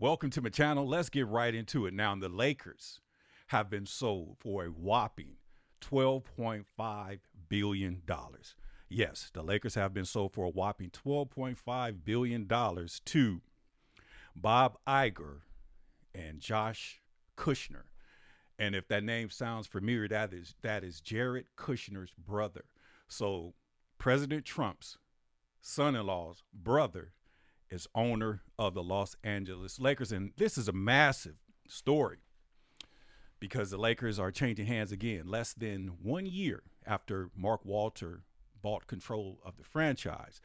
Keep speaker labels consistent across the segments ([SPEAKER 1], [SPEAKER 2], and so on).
[SPEAKER 1] Welcome to my channel. Let's get right into it. Now, the Lakers have been sold for a whopping $12.5 billion. Yes, the Lakers have been sold for a whopping $12.5 billion to Bob Iger and Josh Kushner. And if that name sounds familiar, that is Jared Kushner's brother. So President Trump's son-in-law's brother is owner of the Los Angeles Lakers. And this is a massive story because the Lakers are changing hands again less than 1 year after Mark Walter bought control of the franchise.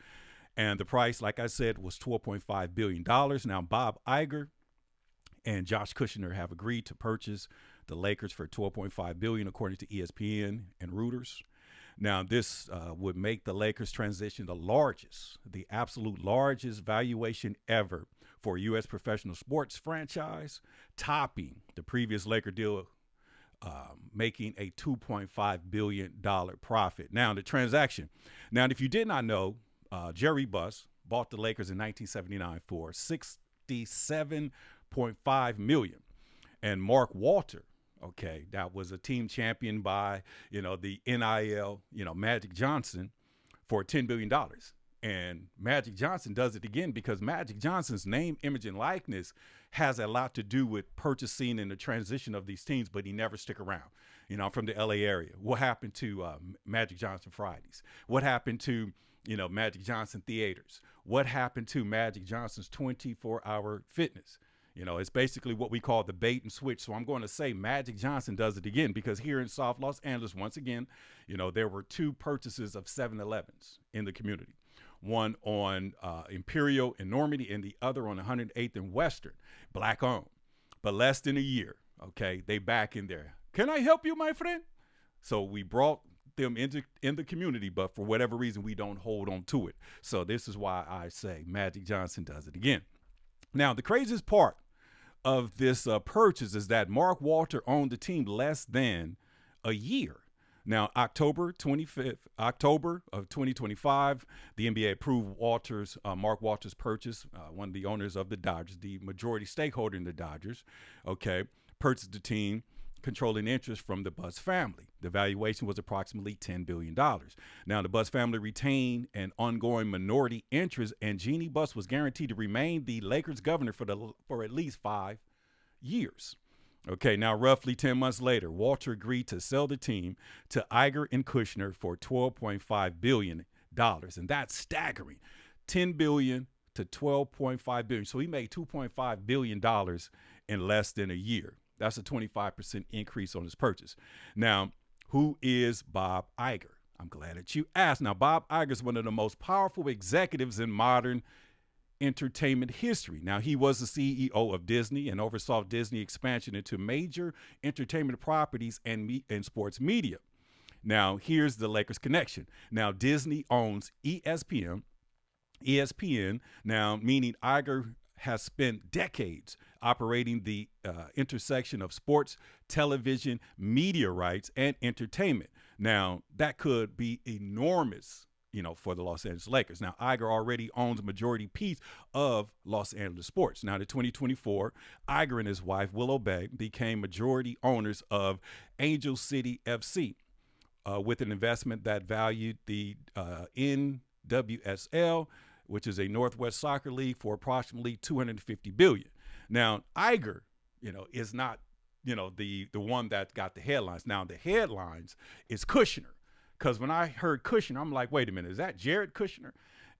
[SPEAKER 1] And the price, like I said, was $12.5 billion. Now, Bob Iger and Josh Kushner have agreed to purchase the Lakers for $12.5 billion, according to ESPN and Reuters. Now, this would make the Lakers transition the absolute largest valuation ever for a U.S. professional sports franchise, topping the previous Laker deal, making a $2.5 billion profit. Now, the transaction. Now, if you did not know, Jerry Buss bought the Lakers in 1979 for $67.5 million. And Mark Walter, okay, that was a team champion by, the NIL, Magic Johnson for $10 billion. And Magic Johnson does it again because Magic Johnson's name, image, and likeness has a lot to do with purchasing and the transition of these teams, but he never stick around. I'm from the LA area. What happened to Magic Johnson Fridays? What happened to, Magic Johnson Theaters? What happened to Magic Johnson's 24-hour fitness? It's basically what we call the bait and switch. So I'm going to say Magic Johnson does it again because here in South Los Angeles, once again, there were two purchases of 7-Elevens in the community. One on Imperial and Normandy and the other on 108th and Western, black owned. But less than a year, okay, they back in there. Can I help you, my friend? So we brought them in the community, but for whatever reason, we don't hold on to it. So this is why I say Magic Johnson does it again. Now, the craziest part of this purchase is that Mark Walter owned the team less than a year. Now, October of 2025, the NBA approved Mark Walter's purchase, one of the owners of the Dodgers, the majority stakeholder in the Dodgers, okay, purchased the team controlling interest from the Buss family. The valuation was approximately $10 billion. Now, the Buss family retained an ongoing minority interest, and Jeannie Buss was guaranteed to remain the Lakers governor for at least 5 years. Okay, now roughly 10 months later, Walter agreed to sell the team to Iger and Kushner for $12.5 billion, and that's staggering. $10 billion to $12.5 billion. So he made $2.5 billion in less than a year. That's a 25% increase on his purchase. Now, who is Bob Iger? I'm glad that you asked. Now, Bob Iger is one of the most powerful executives in modern entertainment history. Now, he was the CEO of Disney and oversaw Disney expansion into major entertainment properties and sports media. Now, here's the Lakers connection. Now, Disney owns ESPN, now meaning Iger has spent decades operating the intersection of sports, television, media rights, and entertainment. Now, that could be enormous, for the Los Angeles Lakers. Now, Iger already owns a majority piece of Los Angeles sports. Now, in 2024, Iger and his wife, Willow Bay, became majority owners of Angel City FC with an investment that valued the NWSL, which is a Northwest Soccer League, for approximately $250 billion. Now, Iger, is not, the one that got the headlines. Now, the headlines is Kushner, because when I heard Kushner, I'm like, wait a minute, is that Jared Kushner?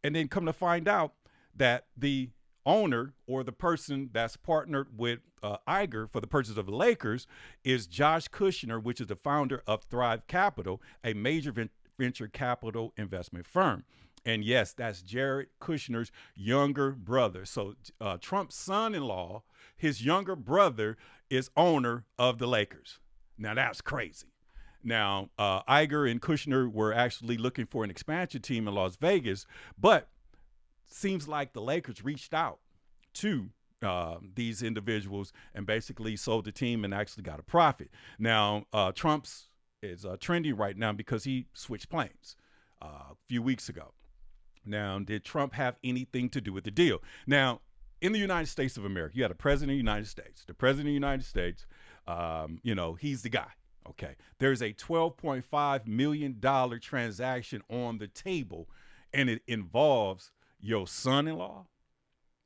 [SPEAKER 1] And then come to find out that the owner or the person that's partnered with Iger for the purchase of the Lakers is Josh Kushner, which is the founder of Thrive Capital, a major venture capital investment firm. And yes, that's Jared Kushner's younger brother. So Trump's son-in-law, his younger brother, is owner of the Lakers. Now, that's crazy. Now, Iger and Kushner were actually looking for an expansion team in Las Vegas, but seems like the Lakers reached out to these individuals and basically sold the team and actually got a profit. Now, Trump's is trending right now because he switched planes a few weeks ago. Now, did Trump have anything to do with the deal? Now, in the United States of America, you had a president of the United States. The president of the United States, he's the guy. Okay. There's a $12.5 million transaction on the table, and it involves your son-in-law,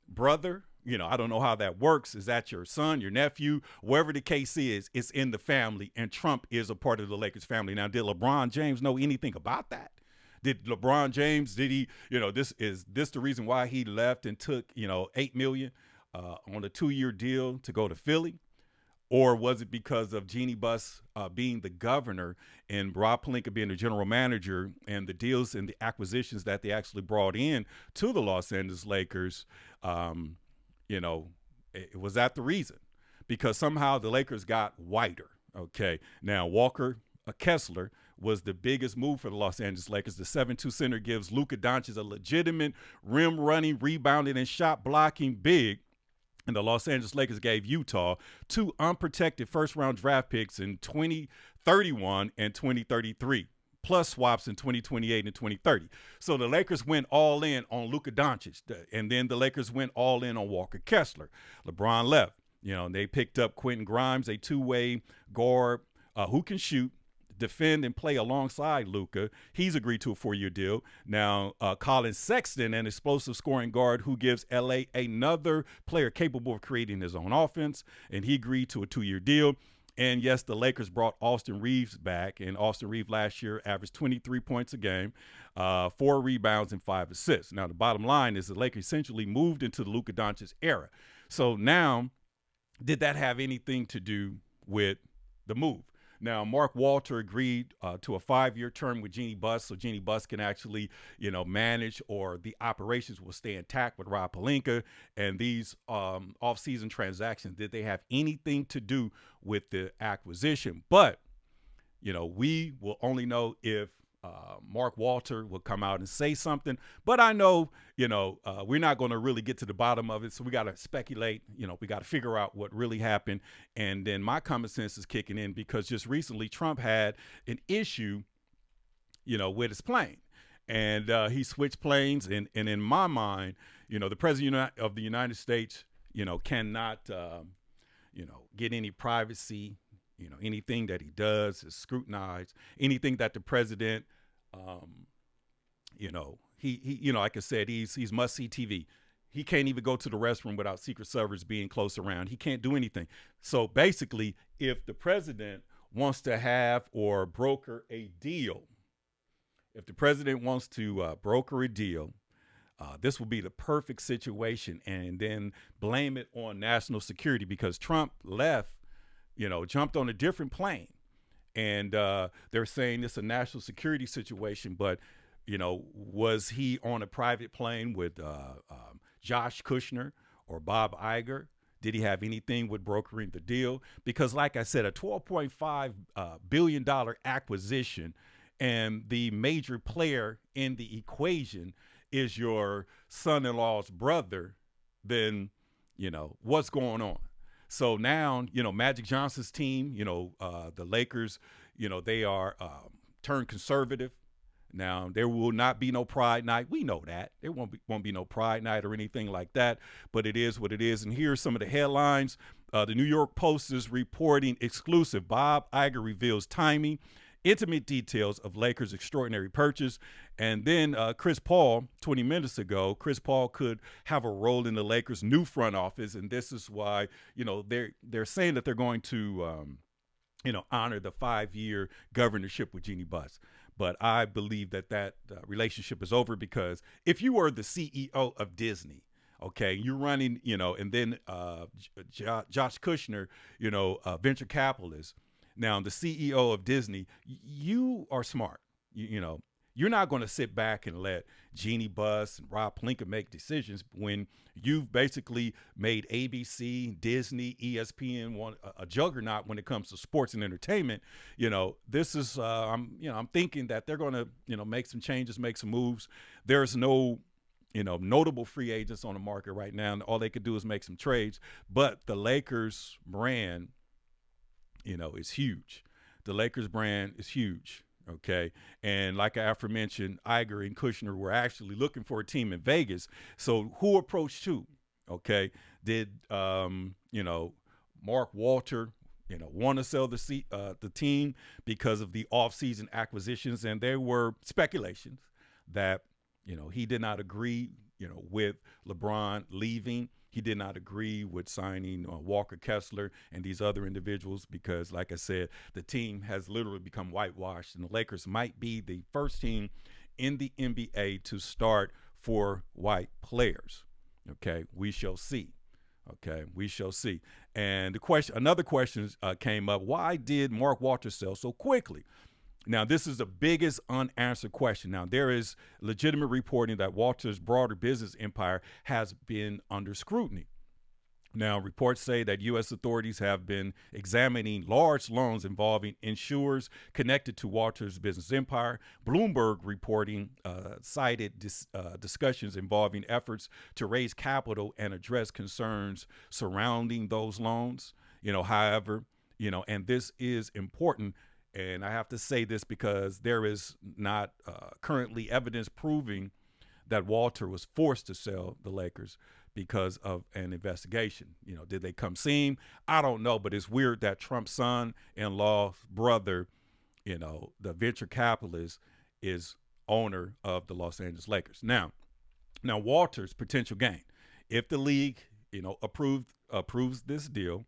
[SPEAKER 1] brother. I don't know how that works. Is that your son, your nephew, whatever the case is, it's in the family, and Trump is a part of the Lakers family. Now, did LeBron James know anything about that? Did LeBron James, did he, is this the reason why he left and took, $8 million on a 2-year deal to go to Philly? Or was it because of Jeannie Buss being the governor and Rob Pelinka being the general manager, and the deals and the acquisitions that they actually brought in to the Los Angeles Lakers? Was that the reason? Because somehow the Lakers got whiter. Okay. Now, Walker Kessler was the biggest move for the Los Angeles Lakers. The 7'2" center gives Luka Doncic a legitimate rim running, rebounding, and shot blocking big. And the Los Angeles Lakers gave Utah 2 unprotected first-round draft picks in 2031 and 2033, plus swaps in 2028 and 2030. So the Lakers went all in on Luka Doncic, and then the Lakers went all in on Walker Kessler. LeBron left. They picked up Quentin Grimes, a 2-way guard who can shoot, defend, and play alongside Luka. He's agreed to a 4-year deal. Now, Colin Sexton, an explosive scoring guard who gives LA another player capable of creating his own offense, and he agreed to a 2-year deal. And yes, the Lakers brought Austin Reeves back, and Austin Reeves last year averaged 23 points a game, 4 rebounds, and 5 assists. Now, the bottom line is the Lakers essentially moved into the Luka Doncic era. So now, did that have anything to do with the move? Now, Mark Walter agreed to a 5-year term with Jeannie Buss, so Jeannie Buss can actually, manage, or the operations will stay intact with Rob Pelinka. And these off-season transactions, did they have anything to do with the acquisition? But, we will only know if Mark Walter will come out and say something. But I know, we're not going to really get to the bottom of it. So we got to speculate. We got to figure out what really happened. And then my common sense is kicking in, because just recently Trump had an issue, with his plane. And he switched planes. And in my mind, the president of the United States, cannot, get any privacy. Anything that he does is scrutinized. Anything that the president, he like I said, he's must-see TV. He can't even go to the restroom without Secret Service being close around. He can't do anything. So basically, if the president wants to have or broker a deal, this will be the perfect situation, and then blame it on national security, because Trump left, jumped on a different plane, and they're saying it's a national security situation. But, was he on a private plane with Josh Kushner or Bob Iger? Did he have anything with brokering the deal? Because, like I said, a $12.5 billion acquisition, and the major player in the equation is your son-in-law's brother, then, what's going on? So now, Magic Johnson's team, the Lakers, they are turned conservative. Now, there will not be no Pride Night. We know that. There won't be no Pride Night or anything like that, but it is what it is. And here's some of the headlines. The New York Post is reporting exclusive. Bob Iger reveals timing, intimate details of Lakers' extraordinary purchase. And then Chris Paul, 20 minutes ago, Chris Paul could have a role in the Lakers' new front office. And this is why, they're saying that they're going to, honor the 5-year governorship with Jeannie Buss. But I believe that relationship is over, because if you were the CEO of Disney, okay, you're running, and then Josh Kushner, venture capitalist. Now, the CEO of Disney, you are smart. You're not going to sit back and let Jeannie Buss and Rob Pelinka make decisions when you've basically made ABC, Disney, ESPN a juggernaut when it comes to sports and entertainment. This is I'm thinking that they're going to make some changes, make some moves. There's no notable free agents on the market right now, and all they could do is make some trades. But the Lakers brand, is huge. The Lakers brand is huge. Okay. And like I aforementioned, Iger and Kushner were actually looking for a team in Vegas. So who approached who? Okay, did Mark Walter want to sell the team because of the offseason acquisitions, and there were speculations that he did not agree with LeBron leaving. He did not agree with signing Walker Kessler and these other individuals because, like I said, the team has literally become whitewashed, and the Lakers might be the first team in the NBA to start for white players. Okay, we shall see. Okay, we shall see. And another question came up: why did Mark Walters sell so quickly? Now, this is the biggest unanswered question. Now, there is legitimate reporting that Walters' broader business empire has been under scrutiny. Now, reports say that U.S. authorities have been examining large loans involving insurers connected to Walters' business empire. Bloomberg reporting cited discussions involving efforts to raise capital and address concerns surrounding those loans. However, and this is important, and I have to say this because there is not currently evidence proving that Walter was forced to sell the Lakers because of an investigation. Did they come see him? I don't know, but it's weird that Trump's son-in-law's brother, the venture capitalist, is owner of the Los Angeles Lakers. Now Walter's potential gain, if the league, approves this deal,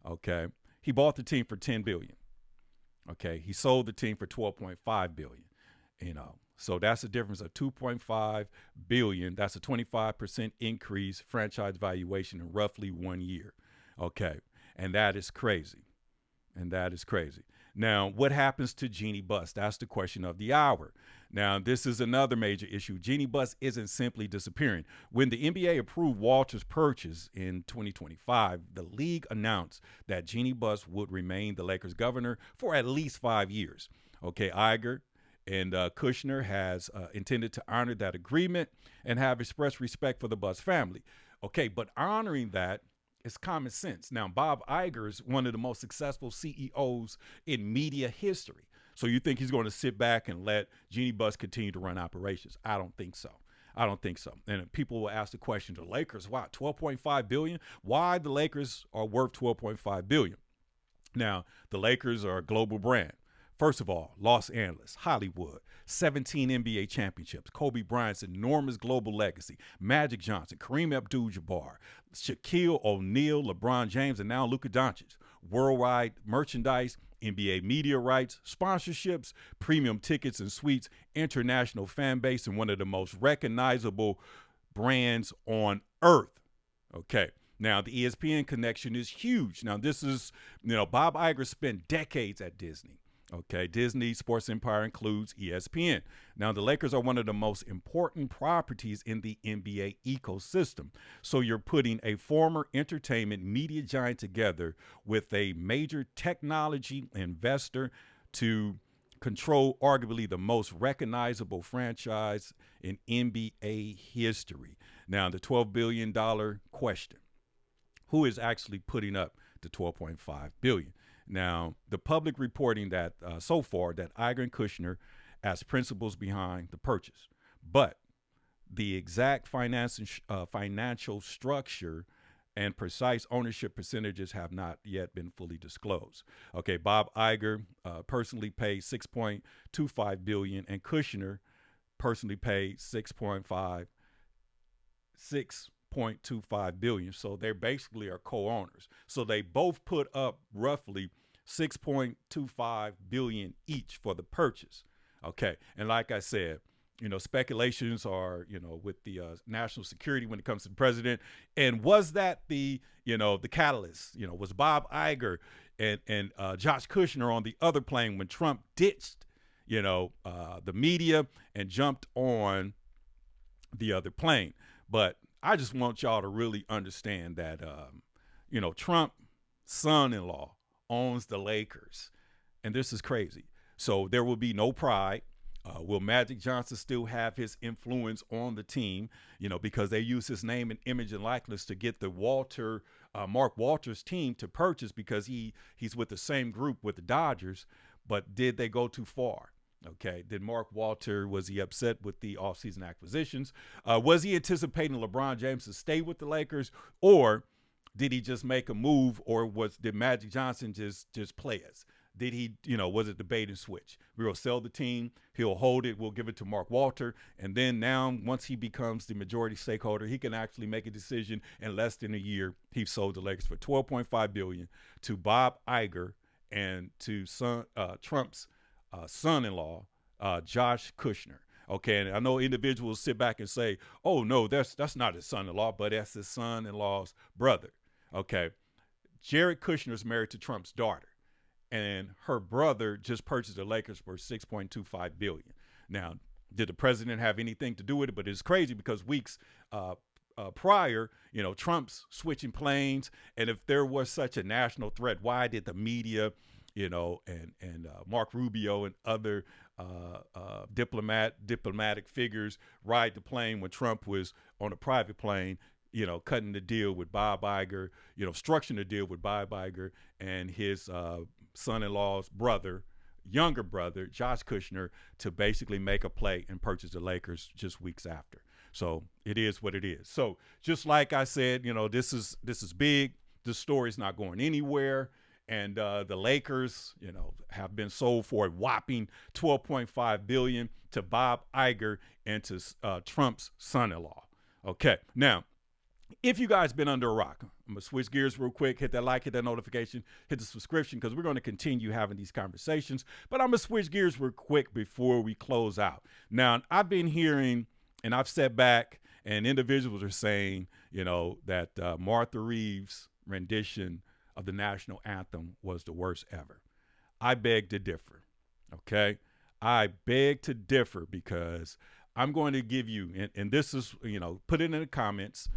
[SPEAKER 1] okay, he bought the team for $10 billion. Okay, he sold the team for $12.5 billion. So that's a difference of $2.5 billion. That's a 25% increase franchise valuation in roughly 1 year. Okay, and that is crazy. Now, what happens to Jeanie Buss? That's the question of the hour. Now, this is another major issue. Jeanie Buss isn't simply disappearing. When the NBA approved Walters' purchase in 2025, the league announced that Jeanie Buss would remain the Lakers governor for at least 5 years. Okay, Iger and Kushner has intended to honor that agreement and have expressed respect for the Buss family. Okay, but honoring that is common sense. Now, Bob Iger is one of the most successful CEOs in media history. So you think he's going to sit back and let Jeanie Buss continue to run operations? I don't think so. And people will ask the question, the Lakers, why, $12.5 billion? Why the Lakers are worth $12.5 billion? Now, the Lakers are a global brand. First of all, Los Angeles, Hollywood, 17 NBA championships, Kobe Bryant's enormous global legacy, Magic Johnson, Kareem Abdul-Jabbar, Shaquille O'Neal, LeBron James, and now Luka Doncic. Worldwide merchandise, NBA media rights, sponsorships, premium tickets and suites, international fan base, and one of the most recognizable brands on earth. Okay. Now, the ESPN connection is huge. Now, this is, Bob Iger spent decades at Disney. Okay, Disney Sports Empire includes ESPN. Now, the Lakers are one of the most important properties in the NBA ecosystem. So you're putting a former entertainment media giant together with a major technology investor to control arguably the most recognizable franchise in NBA history. Now, the $12 billion question. Who is actually putting up the $12.5 billion? Now, the public reporting that so far that Iger and Kushner as principals behind the purchase, but the exact financial structure and precise ownership percentages have not yet been fully disclosed. Okay, Bob Iger personally paid $6.25 billion, and Kushner personally paid $6.25 billion. So they basically are co-owners. So they both put up roughly $6.25 billion each for the purchase. Okay, and like I said, speculations are, with the national security when it comes to the president. And was that the catalyst? Was Bob Iger and Josh Kushner on the other plane when Trump ditched, the media and jumped on the other plane? But I just want y'all to really understand that, Trump's son-in-law owns the Lakers, and this is crazy. So there will be no pride. Will Magic Johnson still have his influence on the team? Because they use his name and image and likeness to get the Mark Walters team to purchase because he's with the same group with the Dodgers. But did they go too far? Okay. Did Mark Walter, was he upset with the offseason acquisitions? Was he anticipating LeBron James to stay with the Lakers, or did he just make a move, or did Magic Johnson just play us? Did he, was it the bait and switch? We'll sell the team, he'll hold it, we'll give it to Mark Walter, and then now once he becomes the majority stakeholder, he can actually make a decision. In less than a year, he sold the Lakers for $12.5 billion to Bob Iger and to Trump's son-in-law, Josh Kushner. Okay, and I know individuals sit back and say, "Oh no, that's not his son-in-law, but that's his son-in-law's brother." Okay, Jared Kushner is married to Trump's daughter, and her brother just purchased the Lakers for $6.25 billion. Now, did the president have anything to do with it? But it's crazy because weeks prior, Trump's switching planes, and if there was such a national threat, why did the media, and Mark Rubio and other diplomatic figures ride the plane when Trump was on a private plane, cutting the deal with Bob Iger, structuring the deal with Bob Iger and his son-in-law's younger brother, Josh Kushner, to basically make a play and purchase the Lakers just weeks after. So it is what it is. So just like I said, this is big. This story's not going anywhere. And the Lakers, have been sold for a whopping $12.5 billion to Bob Iger and to Trump's son-in-law. Okay, now, if you guys been under a rock, I'm going to switch gears real quick, hit that like, hit that notification, hit the subscription, because we're going to continue having these conversations. But I'm going to switch gears real quick before we close out. Now, I've been hearing, and I've sat back, and individuals are saying, that Martha Reeves' rendition of the national anthem was the worst ever. I beg to differ, okay? I beg to differ because I'm going to give you, and this is, put it in the comments,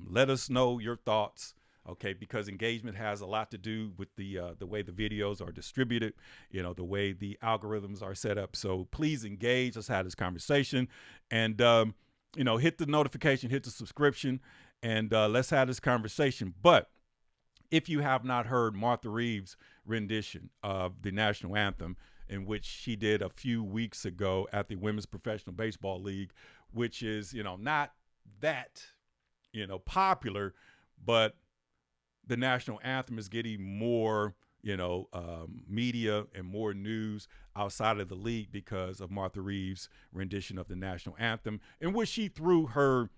[SPEAKER 1] let us know your thoughts, okay? Because engagement has a lot to do with the way the videos are distributed, the way the algorithms are set up. So please engage. Let's have this conversation, and hit the notification, hit the subscription, and let's have this conversation. But if you have not heard Martha Reeves' rendition of the national anthem, in which she did a few weeks ago at the Women's Professional Baseball League, which is, not that, popular, but the national anthem is getting more, media and more news outside of the league because of Martha Reeves' rendition of the national anthem, in which she threw her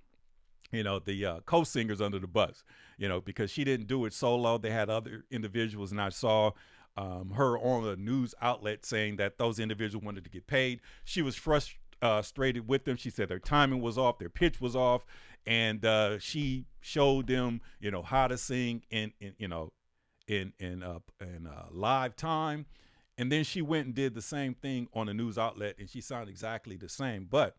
[SPEAKER 1] the co-singers under the bus, because she didn't do it solo. They had other individuals, and I saw her on a news outlet saying that those individuals wanted to get paid. She was frustrated with them. She said their timing was off, their pitch was off, and she showed them, how to sing in live time. And then she went and did the same thing on a news outlet, and she sounded exactly the same. But,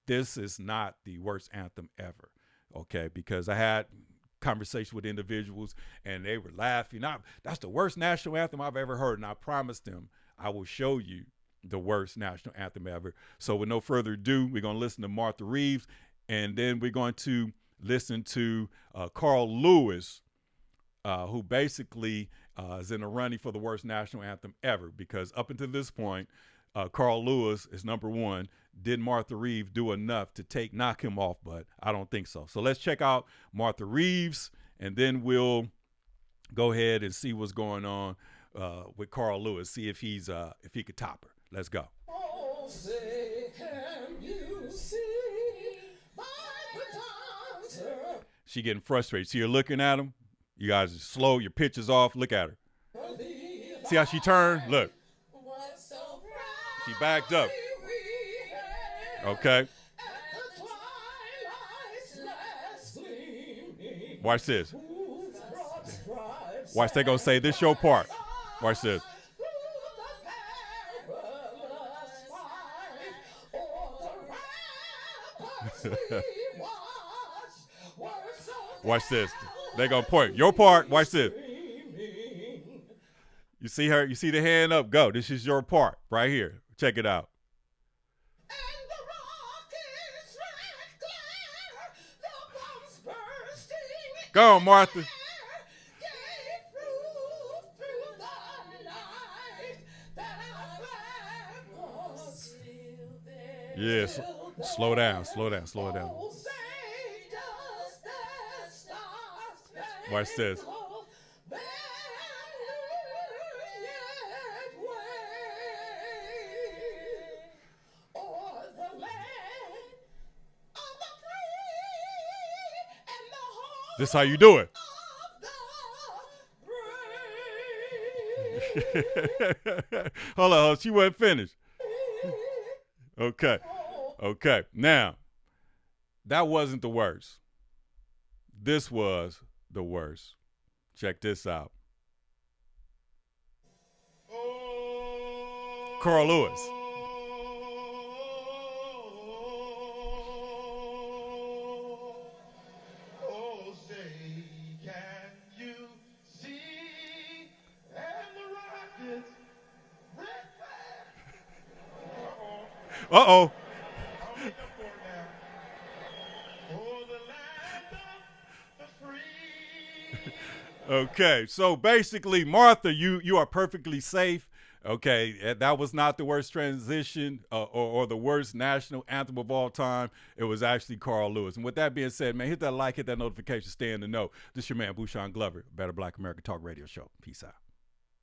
[SPEAKER 1] this is not the worst anthem ever, okay? Because I had conversations with individuals, and they were laughing. That's the worst national anthem I've ever heard, and I promised them I will show you the worst national anthem ever. So with no further ado, we're going to listen to Martha Reeves, and then we're going to listen to Carl Lewis, who basically is in the running for the worst national anthem ever, because up until this point, Carl Lewis is number one. Did Martha Reeves do enough to knock him off? But I don't think so. So let's check out Martha Reeves, and then we'll go ahead and see what's going on with Carl Lewis. See if he could top her. Let's go. Oh, say, can you see by the dancer? She getting frustrated. See her looking at him. You guys are slow. Your pitch is off. Look at her. See how she turned? Look. She backed up. Okay. Watch this. Watch, they gonna say this your part. Watch this. Watch this. They gonna point. Your part. Watch this. You see her? You see the hand up? Go. This is your part right here. Check it out. Go on, Martha. Yes. Slow down, slow down, slow down. Watch this. This how you do it. Hold on, she wasn't finished. Okay. Okay. Now, that wasn't the worst. This was the worst. Check this out. Carl Lewis.
[SPEAKER 2] Oh, say, can you see? And the Rockets, red flag. Uh-oh.
[SPEAKER 1] Uh-oh.
[SPEAKER 2] I'll make up for it now. Oh, the land of the free.
[SPEAKER 1] Okay, so basically, Martha, you are perfectly safe. Okay, that was not the worst transition or the worst national anthem of all time. It was actually Carl Lewis. And with that being said, man, hit that like, hit that notification, stay in the know. This is your man, Bushan Glover, Better Black America Talk Radio Show. Peace out.